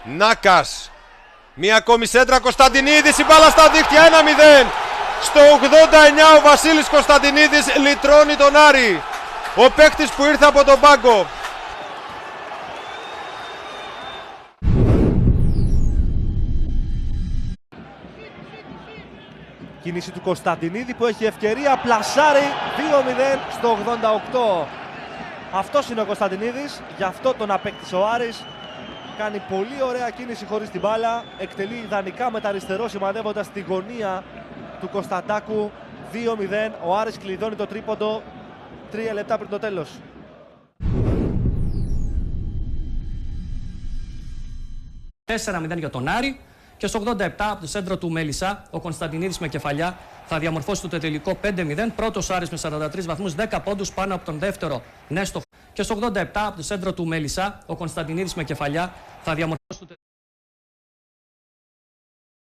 Νάκας. Μία ακόμη σέντρα, Κωνσταντινίδης, η μπάλα στα δίχτυα, 1-0. Στο 89 ο Βασίλης Κωνσταντινίδης λυτρώνει τον Άρη. Ο παίκτης που ήρθε από τον πάγκο. Κίνηση του Κωνσταντινίδη που έχει ευκαιρία, πλασάρει 2-0 στο 88. Αυτός είναι ο Κωνσταντινίδης, γι' αυτό τον απέκτησε ο Άρης. Κάνει πολύ ωραία κίνηση χωρίς την μπάλα, εκτελεί ιδανικά με τα αριστερό σημαδεύοντας τη γωνία του Κωνσταντάκου. 2-0, ο Άρης κλειδώνει το τρίποντο 3 λεπτά πριν το τέλος. «4-0 για τον Άρη και στο 87 από το σέντρο του Μέλισσα ο Κωνσταντινίδης με κεφαλιά θα διαμορφώσει το τελικό 5-0. Πρώτος Άρης με 43 βαθμούς, 10 πόντους πάνω από τον δεύτερο Νέστο. Και στο 87 από το σέντρο του Μέλισσα ο Κωνσταντινίδης με κεφαλιά θα διαμορφώσει το τελικό.